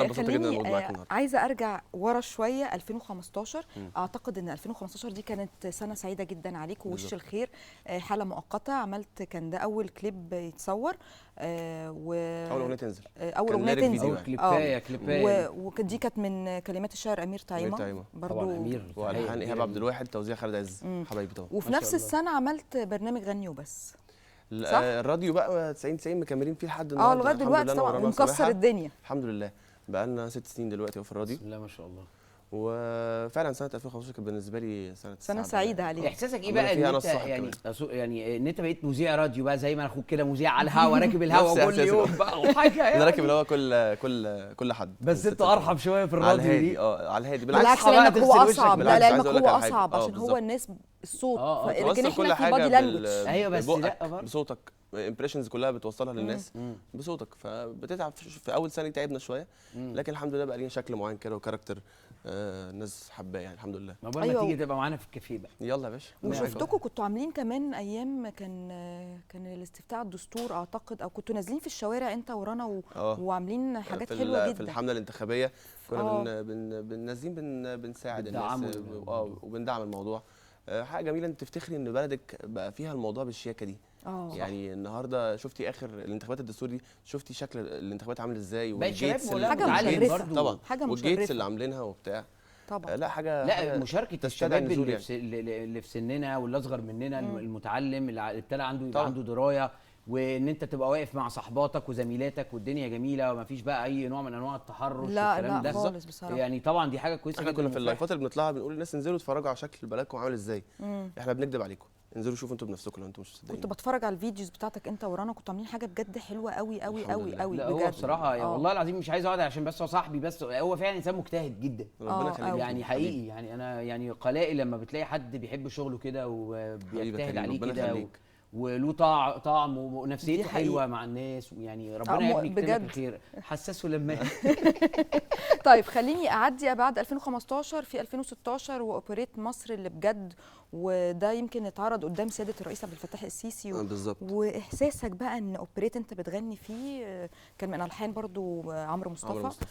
انا انبسطت جدا خليني الموضوع معاك النهارده. عايزه ارجع ورا شويه 2015. اعتقد ان 2015 دي كانت سنه سعيده جدا عليك ووش بالظبط. الخير. حاله مؤقته عملت، كان ده اول كليب يتصور اول اغنيه تنزل. اول كان اغنيه lyric تنزل. فيديو كليبايه كليبايه ودي كانت من كلمات الشاعر امير تايمه طبعا برضو. امير والحان ايهاب عبد الواحد، توزيع خالد عز، حبايبي طبعا. وفي ما نفس شاء الله. السنه عملت برنامج غني وبس. صح؟ الراديو بقى 90 مكملين فيه لحد النهارده. لغايه دلوقتي طبعا ومكسر الدنيا. الحمد لله. بقى لنا 6 سنين دلوقتي في الراديو. بسم الله ما شاء الله. وفعلا سنه 2015 كانت بالنسبه لي سنه سعيده عليك. احساسك ايه بقى ان أنا انت الصاحب يعني ان انت بقيت مذيع راديو بقى زي ما اخوك كده مذيع على الهوا راكب الهوا كل يوم بقى وحاجه انا يعني. راكب الهوا كل حد. بس انت ارحب شويه في على الراديو الهادي. دي. على الهادي بالعكس بقى لانك هو ترسل وشك. اصعب. لا بالعكس، لعلمك عايز أقول لك هو على حاجة. اصعب عشان هو بالظبط. الناس الصوت لكن توصل احنا كل في حاجه بادي لانجوج. ايوه بس ببقك، لا برضه. بصوتك. امبريشنز كلها بتوصلها للناس بصوتك، فبتتعب في اول سنه تعبنا شويه، لكن الحمد لله بقى لينا شكل معين كده وكاركتر الناس حباه يعني الحمد لله. ما بقول لك تيجي تبقى معانا في الكافيه بقى. يلا يا باشا. وشفتكم كنتوا عاملين كمان ايام كان الاستفتاء على الدستور اعتقد، او كنتوا نازلين في الشوارع انت ورنا وعاملين حاجات حلوه جدا في الحمله الانتخابيه. كنا نازلين بنساعد الناس وبندعم الموضوع. حاجه جميله انت تفتخري ان بلدك بقى فيها الموضوع بالشياكه دي. يعني النهارده شفتي اخر الانتخابات الدستور دي، شفتي شكل الانتخابات عامل ازاي والجيتس حاجه مشرفه طبعا حاجه مشرفه والجيتس اللي عاملينها وبتاع طبعا. لا حاجه مشاركه الشباب اللي في سننا واللي اصغر مننا المتعلم اللي ابتدى عنده درايه، وان انت تبقى واقف مع صحباتك وزميلاتك والدنيا جميله وما فيش بقى اي نوع من انواع التحرش والكلام ده. لا خالص بصراحه. يعني طبعا دي حاجه كويسه احنا جدا. كنا في اللايفات اللي بنطلعها بنقول للناس انزلوا اتفرجوا على شكل بلدكم عامل ازاي. احنا بنكذب عليكم، انزلوا شوفوا انتوا بنفسكم لو انتوا مش مصدقين. كنت بتفرج على الفيديوز بتاعتك انت ورانا، كنتوا عاملين حاجه بجد حلوه قوي قوي قوي قوي لا بجد. هو بصراحه والله العظيم مش عايز اقعد عشان بس هو صاحبي، بس هو فعلا انسان مجتهد جدا. ربنا يخليك يعني حقيقي. يعني انا يعني قلائل لما بتلاقي حد بيحب شغله كده وبيجتهد عليه كده وله طعم ونفسيته حلوه مع الناس، ويعني ربنا يكتب لك الخير. حساسه لما طيب خليني اعدي بعد 2015 في 2016 واوبريت مصر اللي بجد، وده يمكن اتعرض قدام سياده الرئيس عبد الفتاح السيسي بالظبط. واحساسك بقى ان اوبريت انت بتغني فيه كان من الحان برضو عمرو مصطفى.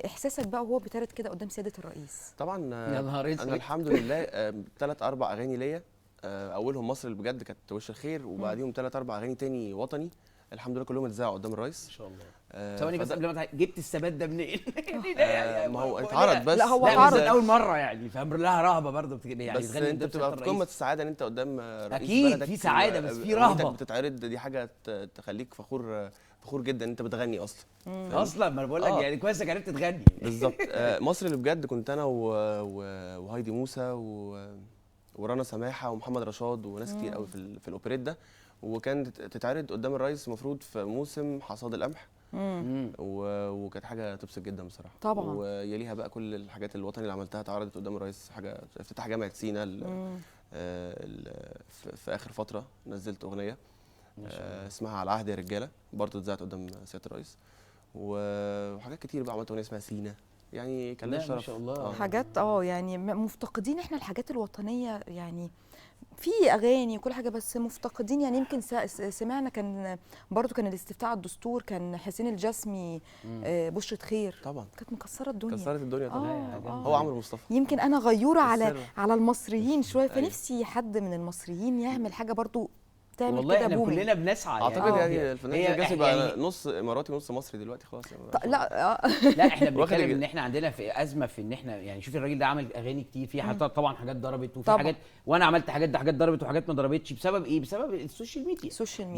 احساسك بقى وهو بيتعرض كده قدام سياده الرئيس. طبعا يا نهار اسود. انا الحمد لله 3 4 اغاني ليا، اولهم مصر اللي بجد كانت وش الخير، وبعديهم 3 4 اغاني تاني وطني الحمد لله كلهم اتذاعوا قدام الرئيس ما شاء الله. ثواني بس قبل ما جبت الثبات ده منين؟ ما هو اتعرض بس لا هو اتعرض اول مره يعني فامر لها رهبه برضه يعني بس انت بتبقى في قمه السعاده ان انت قدام رئيس اكيد بلدك. في سعاده بس في رهبه بتتعرض، دي حاجه تخليك فخور جدا ان انت بتغني اصلا. ما انا بقول لك يعني كويس انك عرفت تغني بالظبط. مصر اللي بجد كنت انا وهايدي موسى ورنا سماحه ومحمد رشاد وناس كتير قوي في الاوبريت ده، وكانت تتعرض قدام الرئيس المفروض في موسم حصاد القمح. وكانت حاجه تبسط جدا بصراحه طبعا. ويليها بقى كل الحاجات الوطني اللي عملتها اتعرضت قدام الرئيس. حاجه افتتاح جامعه سينا في اخر فتره نزلت اغنيه اسمها على عهد يا رجاله، برضه اتذاعت قدام سياده الرئيس. وحاجات كتير بقى، عملت اغنيه اسمها سينا، يعني كان لنا شرف ما شاء الله. حاجات يعني مفتقدين احنا الحاجات الوطنيه، يعني في اغاني وكل حاجه بس مفتقدين. يعني يمكن سمعنا كان برضو كان الاستفتاء على الدستور، كان حسين الجسمي بشرة خير طبعا كانت مكسره الدنيا. كسرت الدنيا طبعا. هو عمرو مصطفى. يمكن انا غيوره على المصريين شويه، فنفسي حد من المصريين يعمل حاجه برضو تعمل والله كده احنا كلنا بنسعى اعتقد يعني الفنان الجسمي بقى نص اماراتي ونص مصري دلوقتي خلاص يعني. لا احنا بنتكلم ان احنا عندنا في ازمه في ان احنا يعني شوف الراجل ده عمل اغاني كتير فيها طبعا حاجات ضربت وفي حاجات، وانا عملت حاجات ضربت وحاجات ما ضربتش. بسبب ايه؟ بسبب السوشيال ميديا.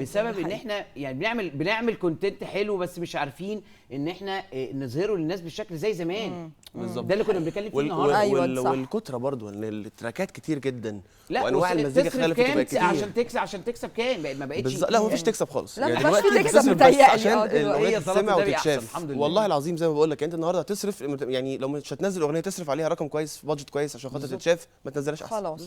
بسبب ان احنا يعني بنعمل كونتنت حلو بس مش عارفين ان احنا نظهره للناس بالشكل زي زمان. بالظبط. ده اللي كنا بنتكلم فيه النهارده. والكتره برضو ان التراكات كتير جدا وانواع المزيكا اختلفت وبقت كتير. عشان تكسب كام؟ ما بقتش. لا مفيش تكسب خالص. لا يعني دلوقتي تكسب بس عشان الاغنيه تسمع وتتشاف. والله والله العظيم زي ما بقول لك انت النهارده هتصرف، يعني لو مش هتنزل اغنيه تصرف عليها رقم كويس، بادجت كويس عشان خاطر تتشاف، ما تنزلهاش احسن. خلاص.